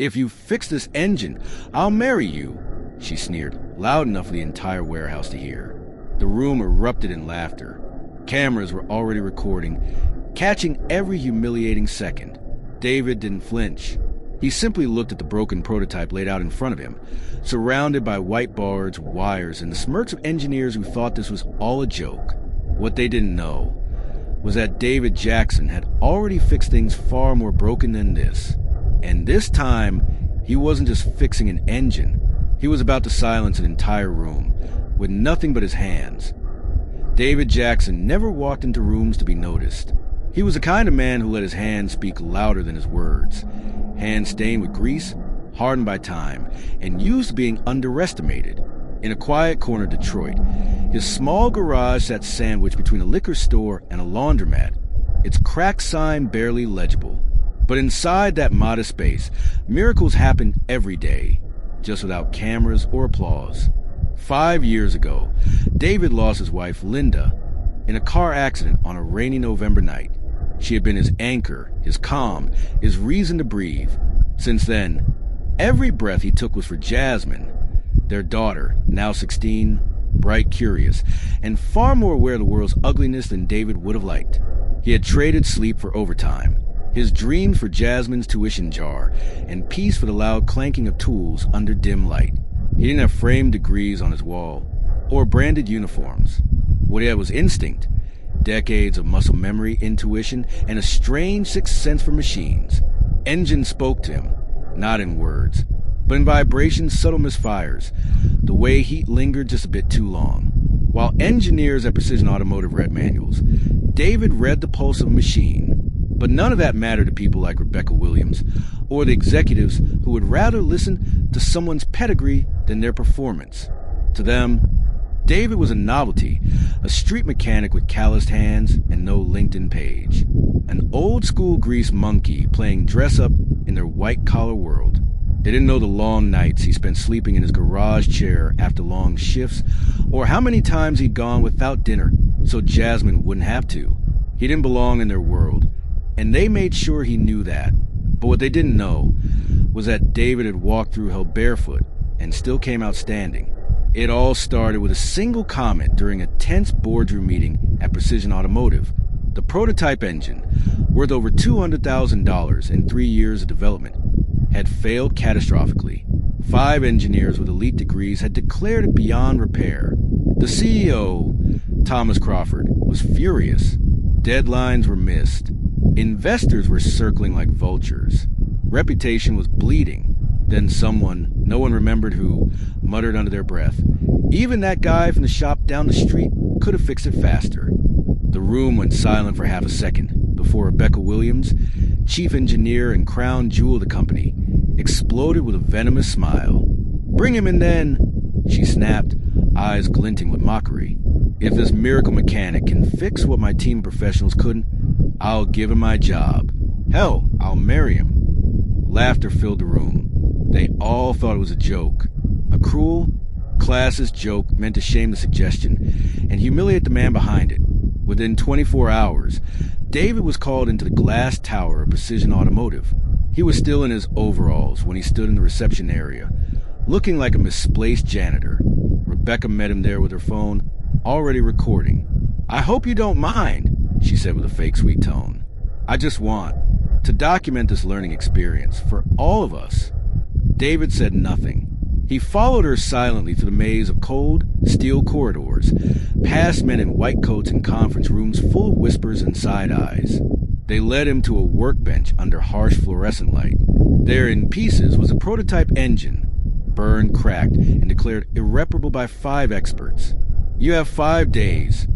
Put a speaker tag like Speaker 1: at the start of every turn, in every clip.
Speaker 1: "If you fix this engine, I'll marry you," she sneered, loud enough for the entire warehouse to hear. The room erupted in laughter. Cameras were already recording, catching every humiliating second. David didn't flinch. He simply looked at the broken prototype laid out in front of him, surrounded by whiteboards, wires, and the smirks of engineers who thought this was all a joke. What they didn't know was that David Jackson had already fixed things far more broken than this. And this time, he wasn't just fixing an engine. He was about to silence an entire room, with nothing but his hands. David Jackson never walked into rooms to be noticed. He was the kind of man who let his hands speak louder than his words. Hands stained with grease, hardened by time, and used to being underestimated. In a quiet corner of Detroit, his small garage sat sandwiched between a liquor store and a laundromat, its cracked sign barely legible. But inside that modest space, miracles happened every day, just without cameras or applause. 5 years ago, David lost his wife, Linda, in a car accident on a rainy November night. She had been his anchor, his calm, his reason to breathe. Since then, every breath he took was for Jasmine, their daughter, now 16, bright, curious, and far more aware of the world's ugliness than David would have liked. He had traded sleep for overtime, his dreams for Jasmine's tuition jar, and peace for the loud clanking of tools under dim light. He didn't have framed degrees on his wall, or branded uniforms. What he had was instinct, decades of muscle memory, intuition, and a strange sixth sense for machines. Engines spoke to him, not in words, but in vibrations, subtle misfires, the way heat lingered just a bit too long. While engineers at Precision Automotive read manuals, David read the pulse of a machine. But none of that mattered to people like Rebecca Williams, or the executives who would rather listen to someone's pedigree than their performance. To them, David was a novelty, a street mechanic with calloused hands and no LinkedIn page. An old-school grease monkey playing dress-up in their white-collar world. They didn't know the long nights he spent sleeping in his garage chair after long shifts, or how many times he'd gone without dinner so Jasmine wouldn't have to. He didn't belong in their world, and they made sure he knew that. But what they didn't know was that David had walked through hell barefoot and still came out standing. It all started with a single comment during a tense boardroom meeting at Precision Automotive. The prototype engine, worth over $200,000 in 3 years of development, had failed catastrophically. 5 engineers with elite degrees had declared it beyond repair. The CEO, Thomas Crawford, was furious. Deadlines were missed. Investors were circling like vultures. Reputation was bleeding. Then someone, no one remembered who, muttered under their breath, "Even that guy from the shop down the street could have fixed it faster." The room went silent for half a second before Rebecca Williams, chief engineer and crown jewel of the company, exploded with a venomous smile. "Bring him in then," she snapped, eyes glinting with mockery. "If this miracle mechanic can fix what my team of professionals couldn't, I'll give him my job. Hell, I'll marry him." Laughter filled the room. They all thought it was a joke. A cruel, classist joke meant to shame the suggestion and humiliate the man behind it. Within 24 hours, David was called into the glass tower of Precision Automotive. He was still in his overalls when he stood in the reception area, looking like a misplaced janitor. Rebecca met him there with her phone, already recording. "I hope you don't mind," she said with a fake sweet tone. "I just want to document this learning experience for all of us." David said nothing. He followed her silently through the maze of cold, steel corridors, past men in white coats and conference rooms full of whispers and side eyes. They led him to a workbench under harsh fluorescent light. There in pieces was a prototype engine, burned, cracked, and declared irreparable by 5 experts. "You have 5 days,"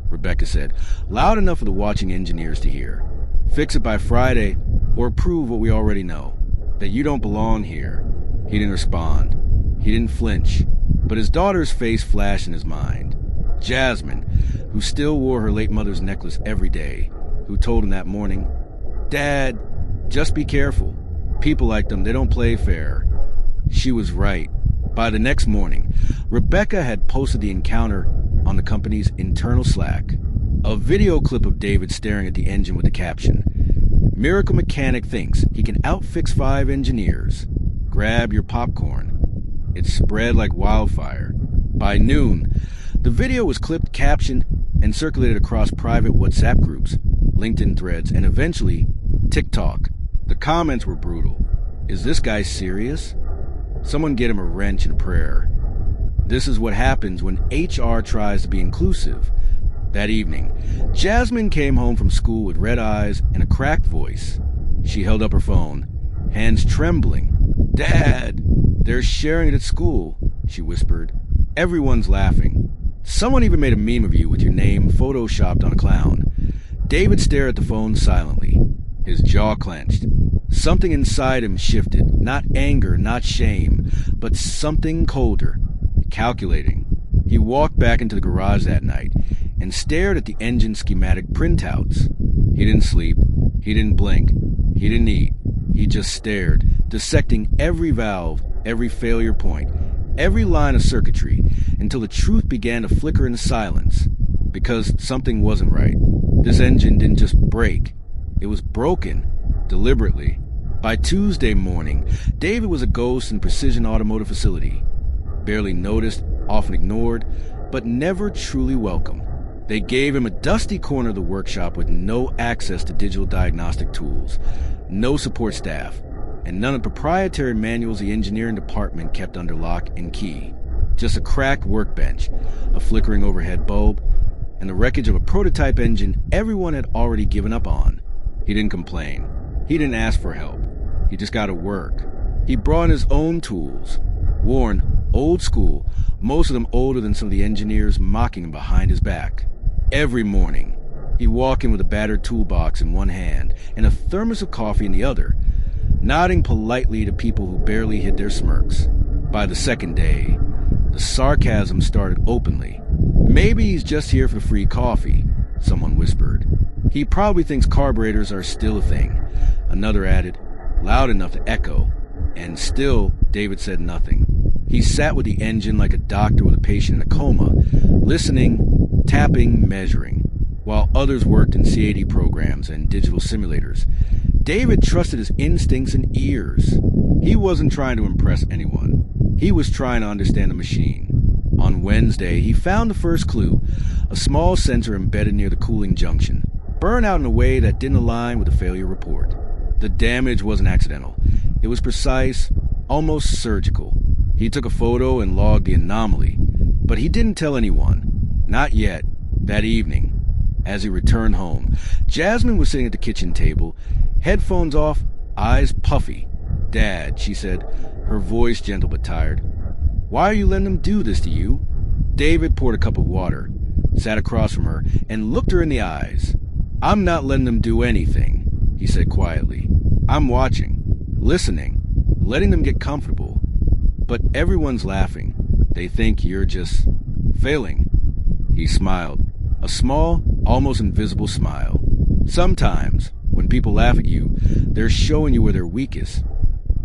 Speaker 1: Rebecca said, loud enough for the watching engineers to hear. "Fix it by Friday, or prove what we already know, that you don't belong here." He didn't respond. He didn't flinch, but his daughter's face flashed in his mind. Jasmine, who still wore her late mother's necklace every day, who told him that morning, "Dad, just be careful. People like them, they don't play fair." She was right. By the next morning, Rebecca had posted the encounter on the company's internal Slack. A video clip of David staring at the engine with the caption, "Miracle mechanic thinks he can outfix 5 engineers." grab your popcorn. It spread like wildfire. By noon, the video was clipped, captioned, and circulated across private WhatsApp groups, LinkedIn threads, and eventually TikTok. The comments were brutal. Is this guy serious? Someone get him a wrench and a prayer. This is what happens when HR tries to be inclusive. That evening, Jasmine came home from school with red eyes and a cracked voice. She held up her phone, hands trembling. "Dad, they're sharing it at school," she whispered. "Everyone's laughing. Someone even made a meme of you with your name photoshopped on a clown." David stared at the phone silently, his jaw clenched. Something inside him shifted, not anger, not shame, but something colder, calculating. He walked back into the garage that night and stared at the engine schematic printouts. He didn't sleep, he didn't blink, he didn't eat. He just stared, dissecting every valve, every failure point, every line of circuitry, until the truth began to flicker in silence. Because something wasn't right. This engine didn't just break. It was broken, deliberately. By Tuesday morning, David was a ghost in Precision Automotive Facility. Barely noticed, often ignored, but never truly welcome. They gave him a dusty corner of the workshop with no access to digital diagnostic tools, no support staff, and none of the proprietary manuals the engineering department kept under lock and key. Just a cracked workbench, a flickering overhead bulb, and the wreckage of a prototype engine everyone had already given up on. He didn't complain. He didn't ask for help. He just got to work. He brought in his own tools, worn, old school, most of them older than some of the engineers mocking him behind his back. Every morning, he'd walk in with a battered toolbox in one hand and a thermos of coffee in the other, nodding politely to people who barely hid their smirks. By the second day, the sarcasm started openly. "Maybe he's just here for free coffee," someone whispered. "He probably thinks carburetors are still a thing," another added, loud enough to echo. And still, David said nothing. He sat with the engine like a doctor with a patient in a coma, listening, tapping, measuring, while others worked in CAD programs and digital simulators. David trusted his instincts and ears. He wasn't trying to impress anyone. He was trying to understand the machine. On Wednesday, he found the first clue, a small sensor embedded near the cooling junction, burned out in a way that didn't align with the failure report. The damage wasn't accidental. It was precise, almost surgical. He took a photo and logged the anomaly, but he didn't tell anyone. Not yet. That evening, as he returned home, Jasmine was sitting at the kitchen table, headphones off, eyes puffy. "Dad," she said, her voice gentle but tired, "why are you letting them do this to you?" David poured a cup of water, sat across from her, and looked her in the eyes. "I'm not letting them do anything," he said quietly. "I'm watching, listening, letting them get comfortable. But everyone's laughing. They think you're just failing." He smiled, a small, almost invisible smile. Sometimes, when people laugh at you, they're showing you where they're weakest.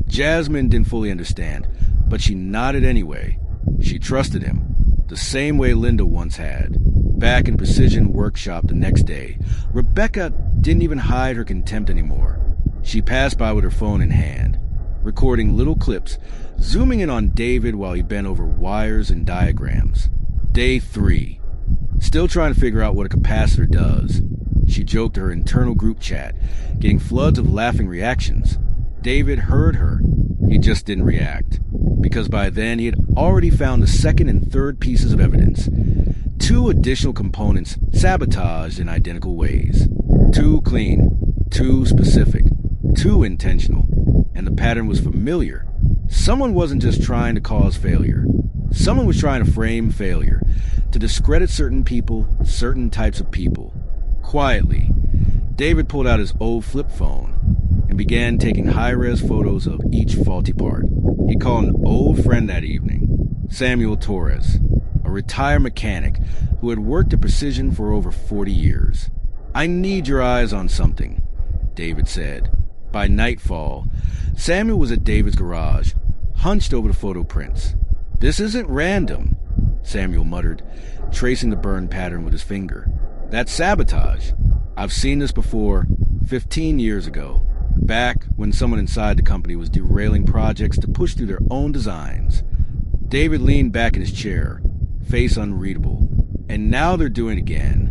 Speaker 1: Jasmine didn't fully understand, but she nodded anyway. She trusted him, the same way Linda once had. Back in Precision Workshop the next day, Rebecca didn't even hide her contempt anymore. She passed by with her phone in hand, recording little clips, zooming in on David while he bent over wires and diagrams. Day 3. Still trying to figure out what a capacitor does. She joked to her internal group chat, getting floods of laughing reactions. David heard her. He just didn't react, because by then he had already found the second and third pieces of evidence. 2 additional components sabotaged in identical ways. Too clean, too specific, too intentional. And the pattern was familiar. Someone wasn't just trying to cause failure. Someone was trying to frame failure, to discredit certain people, certain types of people. Quietly, David pulled out his old flip phone and began taking high-res photos of each faulty part. He called an old friend that evening, Samuel Torres, a retired mechanic who had worked at Precision for over 40 years. "I need your eyes on something," David said. By nightfall, Samuel was at David's garage, hunched over the photo prints. "This isn't random," Samuel muttered, tracing the burn pattern with his finger. "That's sabotage. I've seen this before, 15 years ago." back when someone inside the company was derailing projects to push through their own designs. David leaned back in his chair, face unreadable. And now they're doing it again.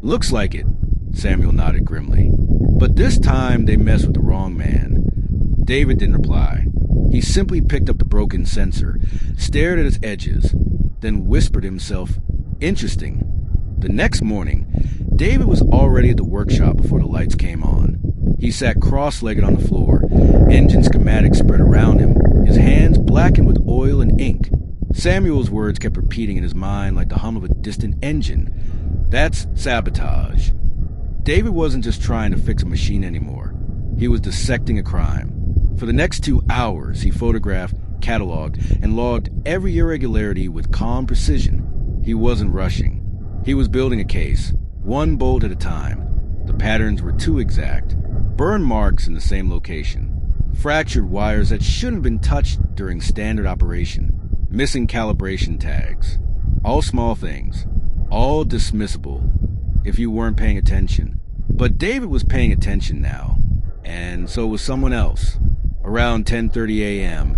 Speaker 1: Looks like it, Samuel nodded grimly. But this time they messed with the wrong man. David didn't reply. He simply picked up the broken sensor, stared at its edges, then whispered to himself, "Interesting." The next morning, David was already at the workshop before the lights came on. He sat cross-legged on the floor, engine schematics spread around him, his hands blackened with oil and ink. Samuel's words kept repeating in his mind like the hum of a distant engine. That's sabotage. David wasn't just trying to fix a machine anymore. He was dissecting a crime. For the next 2 hours, he photographed, cataloged, and logged every irregularity with calm precision. He wasn't rushing. He was building a case, one bolt at a time. The patterns were too exact. Burn marks in the same location. Fractured wires that shouldn't have been touched during standard operation. Missing calibration tags. All small things. All dismissible if you weren't paying attention. But David was paying attention now. And so was someone else. Around 10:30 a.m.,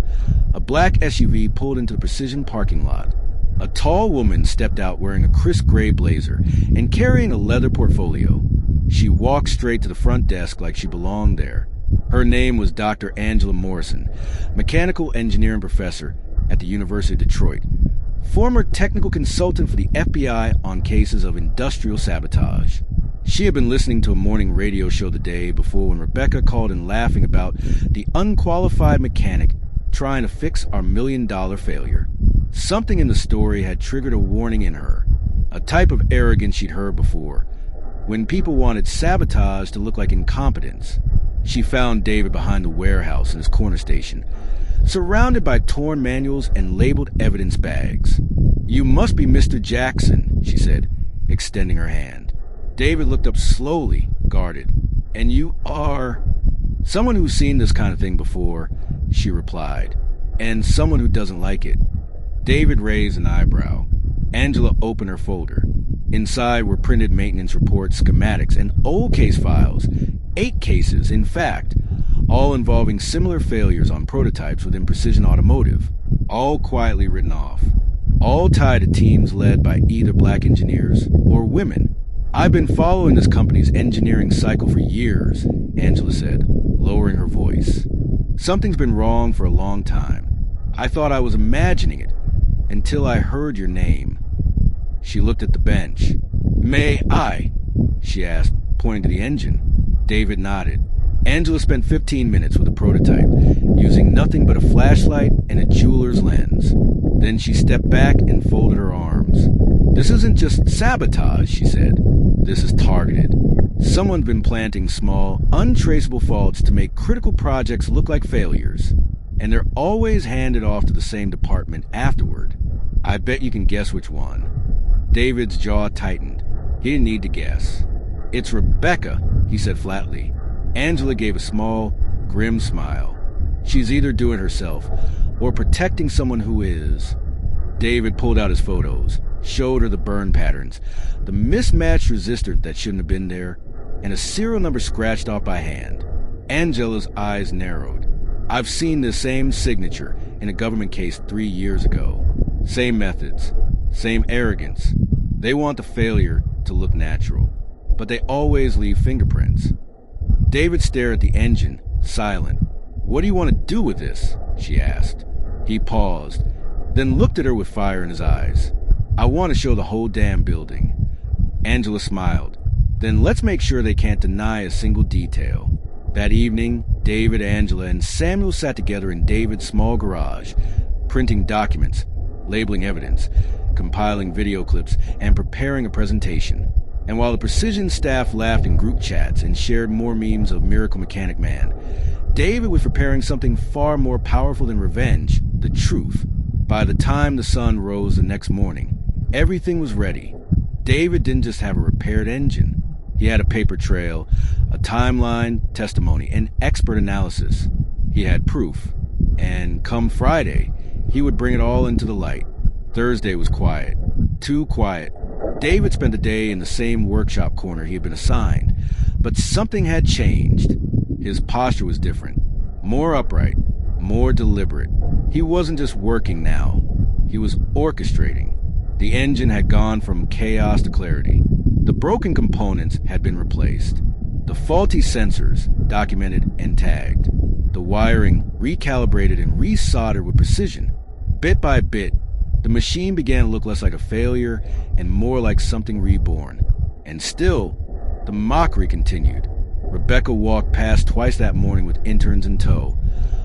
Speaker 1: a black SUV pulled into the Precision parking lot. A tall woman stepped out wearing a crisp gray blazer and carrying a leather portfolio. She walked straight to the front desk like she belonged there. Her name was Dr. Angela Morrison, mechanical engineering professor at the University of Detroit, former technical consultant for the FBI on cases of industrial sabotage. She had been listening to a morning radio show the day before when Rebecca called in laughing about the unqualified mechanic trying to fix our $1 million failure. Something in the story had triggered a warning in her, a type of arrogance she'd heard before, when people wanted sabotage to look like incompetence. She found David behind the warehouse in his corner station, surrounded by torn manuals and labeled evidence bags. "You must be Mr. Jackson," she said, extending her hand. David looked up slowly, guarded. "And you are—" "Someone who's seen this kind of thing before," she replied, "and someone who doesn't like it." David raised an eyebrow. Angela opened her folder. Inside were printed maintenance reports, schematics, and old case files. 8 cases, in fact, all involving similar failures on prototypes within Precision Automotive, all quietly written off, all tied to teams led by either black engineers or women. "I've been following this company's engineering cycle for years," Angela said, lowering her voice. "Something's been wrong for a long time. I thought I was imagining it until I heard your name." She looked at the bench. "May I?" she asked, pointing to the engine. David nodded. Angela spent 15 minutes with a prototype, using nothing but a flashlight and a jeweler's lens. Then she stepped back and folded her arms. "This isn't just sabotage," she said. "This is targeted. Someone's been planting small, untraceable faults to make critical projects look like failures. And they're always handed off to the same department afterward. I bet you can guess which one." David's jaw tightened. He didn't need to guess. "It's Rebecca," he said flatly. Angela gave a small, grim smile. "She's either doing it herself or protecting someone who is." David pulled out his photos, showed her the burn patterns, the mismatched resistor that shouldn't have been there, and a serial number scratched off by hand. Angela's eyes narrowed. "I've seen this same signature in a government case 3 years ago. Same methods, same arrogance. They want the failure to look natural, but they always leave fingerprints." David stared at the engine, silent. "What do you want to do with this?" she asked. He paused, then looked at her with fire in his eyes. "I want to show the whole damn building." Angela smiled. "Then let's make sure they can't deny a single detail." That evening, David, Angela, and Samuel sat together in David's small garage, printing documents, labeling evidence, compiling video clips, and preparing a presentation. And while the Precision staff laughed in group chats and shared more memes of Miracle Mechanic Man, David was preparing something far more powerful than revenge, the truth. By the time the sun rose the next morning, everything was ready. David didn't just have a repaired engine. He had a paper trail, a timeline, testimony, and expert analysis. He had proof. And come Friday, he would bring it all into the light. Thursday was quiet. Too quiet. David spent the day in the same workshop corner he had been assigned. But something had changed. His posture was different, more upright, more deliberate. He wasn't just working now, he was orchestrating. The engine had gone from chaos to clarity. The broken components had been replaced. The faulty sensors documented and tagged. The wiring recalibrated and resoldered with precision. Bit by bit, the machine began to look less like a failure and more like something reborn. And still, the mockery continued. Rebecca walked past twice that morning with interns in tow,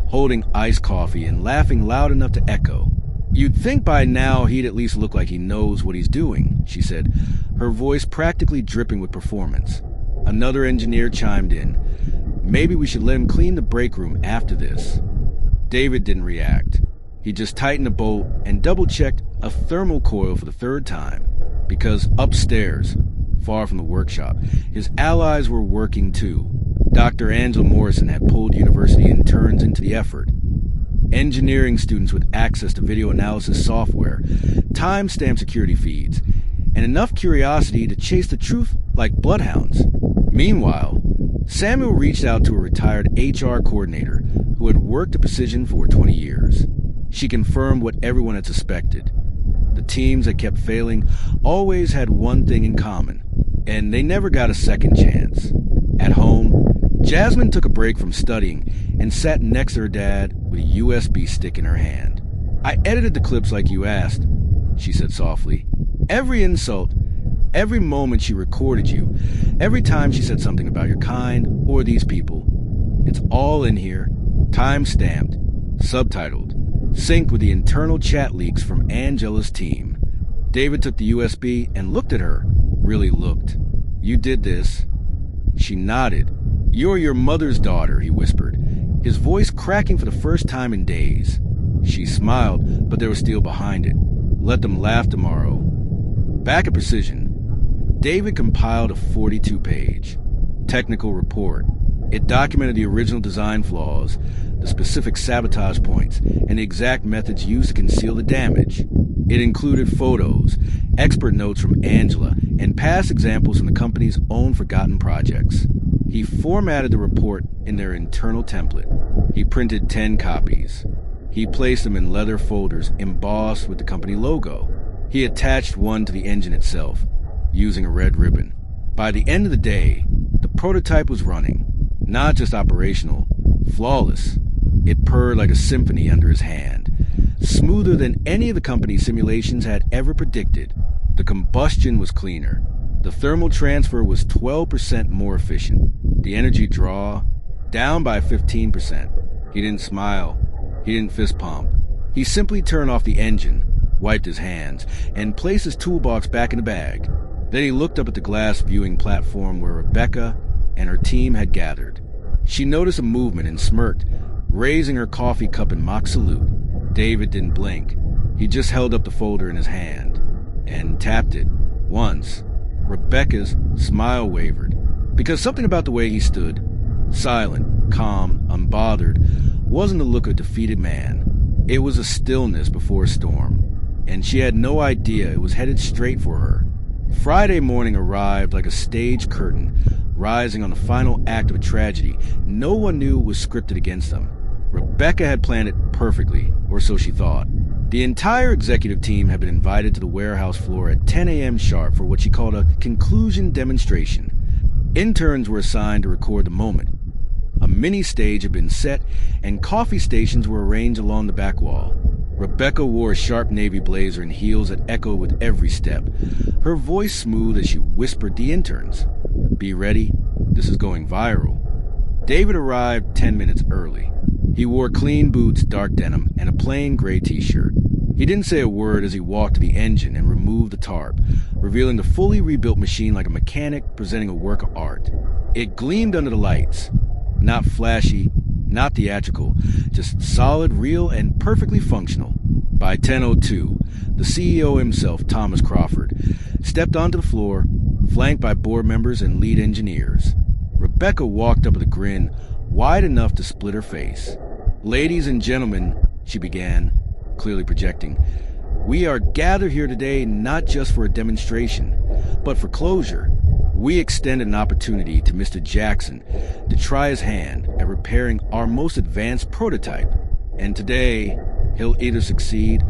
Speaker 1: holding iced coffee and laughing loud enough to echo. "You'd think by now he'd at least look like he knows what he's doing," she said, her voice practically dripping with performance. Another engineer chimed in. "Maybe we should let him clean the break room after this." David didn't react. He just tightened a bolt and double-checked a thermal coil for the third time, because upstairs, far from the workshop, his allies were working too. Dr. Angela Morrison had pulled university interns into the effort. Engineering students with access to video analysis software, time-stamped security feeds, and enough curiosity to chase the truth like bloodhounds. Meanwhile, Samuel reached out to a retired HR coordinator who had worked at Precision for 20 years. She confirmed what everyone had suspected. The teams that kept failing always had one thing in common, and they never got a second chance. At home, Jasmine took a break from studying and sat next to her dad with a USB stick in her hand. "I edited the clips like you asked," she said softly. "Every insult, every moment she recorded you, every time she said something about your kind or these people. It's all in here, time-stamped, subtitled, synced with the internal chat leaks from Angela's team." David took the USB and looked at her, really looked. "You did this." She nodded. "You're your mother's daughter," he whispered, his voice cracking for the first time in days. She smiled, but there was steel behind it. "Let them laugh tomorrow." Back at Precision, David compiled a 42-page technical report. It documented the original design flaws, the specific sabotage points, and the exact methods used to conceal the damage. It included photos, expert notes from Angela, and past examples from the company's own forgotten projects. He formatted the report in their internal template. He printed 10 copies. He placed them in leather folders embossed with the company logo. He attached one to the engine itself, using a red ribbon. By the end of the day, the prototype was running. Not just operational, flawless. It purred like a symphony under his hand, smoother than any of the company's simulations had ever predicted. The combustion was cleaner. The thermal transfer was 12% more efficient. The energy draw, down by 15%. He didn't smile. He didn't fist pump. He simply turned off the engine, wiped his hands, and placed his toolbox back in the bag. Then he looked up at the glass viewing platform where Rebecca and her team had gathered. She noticed a movement and smirked, raising her coffee cup in mock salute. David didn't blink. He just held up the folder in his hand and tapped it once. Rebecca's smile wavered, because something about the way he stood, silent, calm, unbothered, wasn't the look of a defeated man. It was a stillness before a storm, and she had no idea it was headed straight for her. Friday morning arrived like a stage curtain, rising on the final act of a tragedy no one knew was scripted against them. Rebecca had planned it perfectly, or so she thought. The entire executive team had been invited to the warehouse floor at 10 a.m. sharp for what she called a conclusion demonstration. Interns were assigned to record the moment. A mini stage had been set, and coffee stations were arranged along the back wall. Rebecca wore a sharp navy blazer and heels that echoed with every step, her voice smooth as she whispered the interns, "Be ready, this is going viral." David arrived 10 minutes early. He wore clean boots, dark denim, and a plain gray t-shirt. He didn't say a word as he walked to the engine and removed the tarp, revealing the fully rebuilt machine like a mechanic presenting a work of art. It gleamed under the lights. Not flashy, not theatrical, just solid, real, and perfectly functional. By 10:02, the CEO himself, Thomas Crawford, stepped onto the floor, flanked by board members and lead engineers. Rebecca walked up with a grin wide enough to split her face. "Ladies and gentlemen," she began, clearly projecting, "we are gathered here today not just for a demonstration, but for closure. We extended an opportunity to Mr. Jackson to try his hand at repairing our most advanced prototype, and today he'll either succeed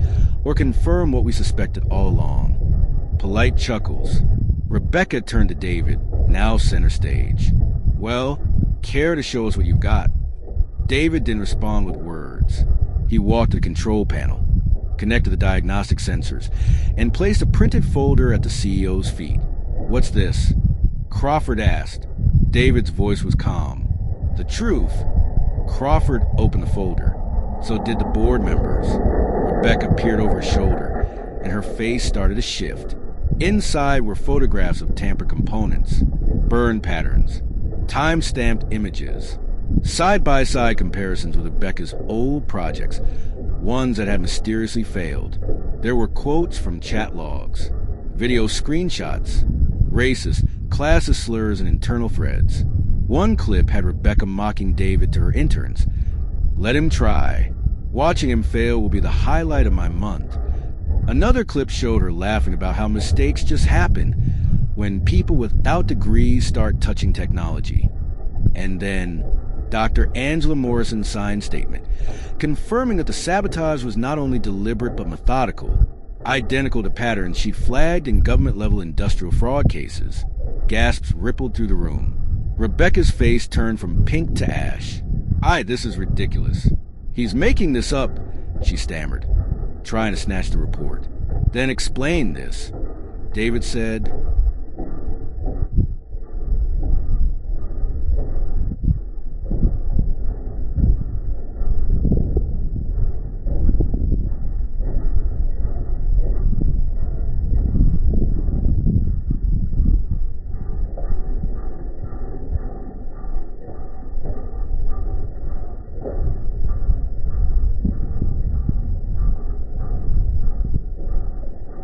Speaker 1: or confirm what we suspected all along. Polite chuckles. Rebecca turned to David, now center stage. Well, care to show us what you've got? David didn't respond with words. He walked to the control panel, connected the diagnostic sensors, and placed a printed folder at the CEO's feet. What's this? Crawford asked. David's voice was calm. The truth? Crawford opened the folder. So did the board members. Rebecca peered over her shoulder, and her face started to shift. Inside were photographs of tampered components, burn patterns, time-stamped images, side-by-side comparisons with Rebecca's old projects, ones that had mysteriously failed. There were quotes from chat logs, video screenshots, racist, classist slurs, and internal threads. One clip had Rebecca mocking David to her interns. Let him try. Watching him fail will be the highlight of my month. Another clip showed her laughing about how mistakes just happen when people without degrees start touching technology. And then Dr. Angela Morrison's signed statement, confirming that the sabotage was not only deliberate but methodical, identical to patterns she flagged in government-level industrial fraud cases. Gasps rippled through the room. Rebecca's face turned from pink to ash. This is ridiculous. He's making this up, she stammered, trying to snatch the report. Then explain this. David said,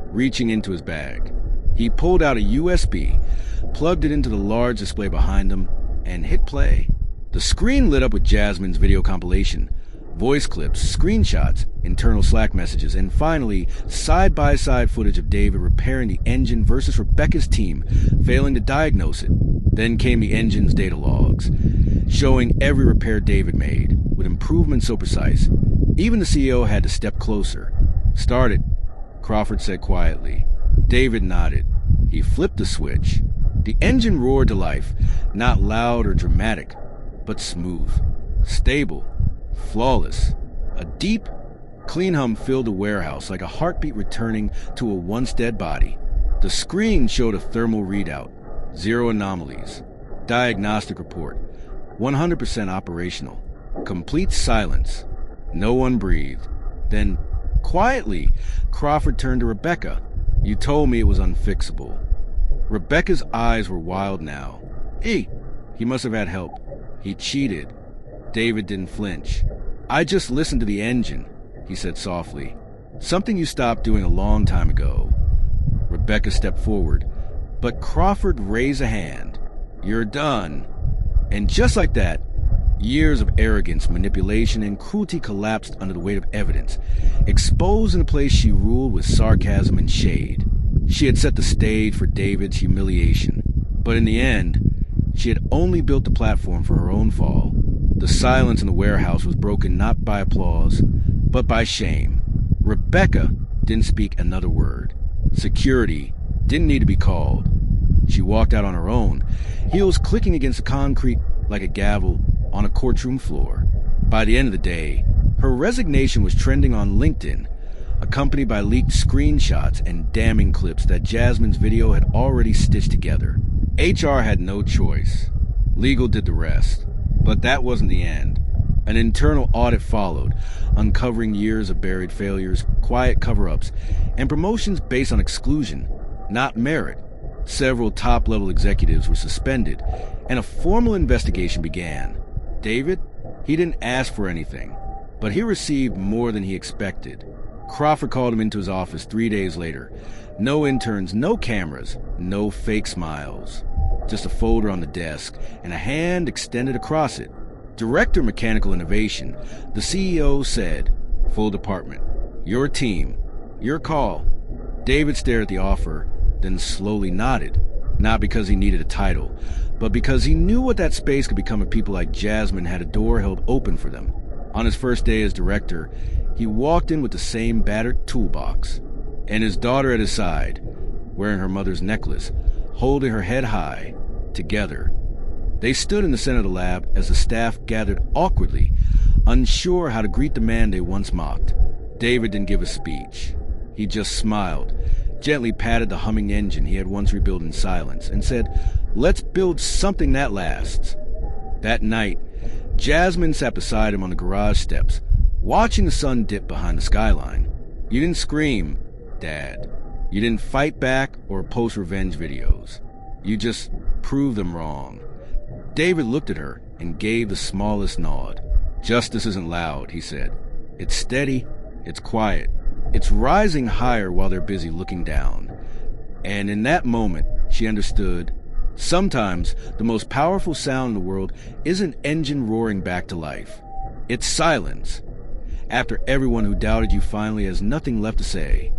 Speaker 1: reaching into his bag. He pulled out a USB, plugged it into the large display behind him, and hit play. The screen lit up with Jasmine's video compilation, voice clips, screenshots, internal Slack messages, and finally, side-by-side footage of David repairing the engine versus Rebecca's team, failing to diagnose it. Then came the engine's data logs, showing every repair David made, with improvements so precise. Even the CEO had to step closer. Start it, Crawford said quietly. David nodded. He flipped the switch. The engine roared to life, not loud or dramatic, but smooth, stable, flawless. A deep, clean hum filled the warehouse like a heartbeat returning to a once dead body. The screen showed a thermal readout, 0 anomalies. Diagnostic report, 100% operational. Complete silence. No one breathed. Then, quietly, Crawford turned to Rebecca. You told me it was unfixable. Rebecca's eyes were wild now. He must have had help. He cheated. David didn't flinch. I just listened to the engine, he said softly. Something you stopped doing a long time ago. Rebecca stepped forward, but Crawford raised a hand. You're done. And just like that, years of arrogance, manipulation, and cruelty collapsed under the weight of evidence, exposed in a place she ruled with sarcasm and shade. She had set the stage for David's humiliation, but in the end, she had only built the platform for her own fall. The silence in the warehouse was broken not by applause, but by shame. Rebecca didn't speak another word. Security didn't need to be called. She walked out on her own, heels clicking against the concrete like a gavel on a courtroom floor. By the end of the day, her resignation was trending on LinkedIn, accompanied by leaked screenshots and damning clips that Jasmine's video had already stitched together. HR had no choice. Legal did the rest. But that wasn't the end. An internal audit followed, uncovering years of buried failures, quiet cover-ups, and promotions based on exclusion, not merit. Several top-level executives were suspended, and a formal investigation began. David, he didn't ask for anything, but he received more than he expected. Crawford called him into his office 3 days later. No interns, no cameras, no fake smiles. Just a folder on the desk and a hand extended across it. Director Mechanical Innovation, the CEO said, full department, your team, your call. David stared at the offer, then slowly nodded. Not because he needed a title, but because he knew what that space could become if people like Jasmine had a door held open for them. On his first day as director, he walked in with the same battered toolbox, and his daughter at his side, wearing her mother's necklace, holding her head high, together. They stood in the center of the lab as the staff gathered awkwardly, unsure how to greet the man they once mocked. David didn't give a speech. He just smiled, gently patted the humming engine he had once rebuilt in silence, and said, "Let's build something that lasts." That night, Jasmine sat beside him on the garage steps, watching the sun dip behind the skyline. "You didn't scream, Dad. You didn't fight back or post revenge videos. You just proved them wrong." David looked at her and gave the smallest nod. "Justice isn't loud," he said. "It's steady, it's quiet. It's rising higher while they're busy looking down." And in that moment, she understood, sometimes the most powerful sound in the world isn't an engine roaring back to life. It's silence. After everyone who doubted you finally has nothing left to say,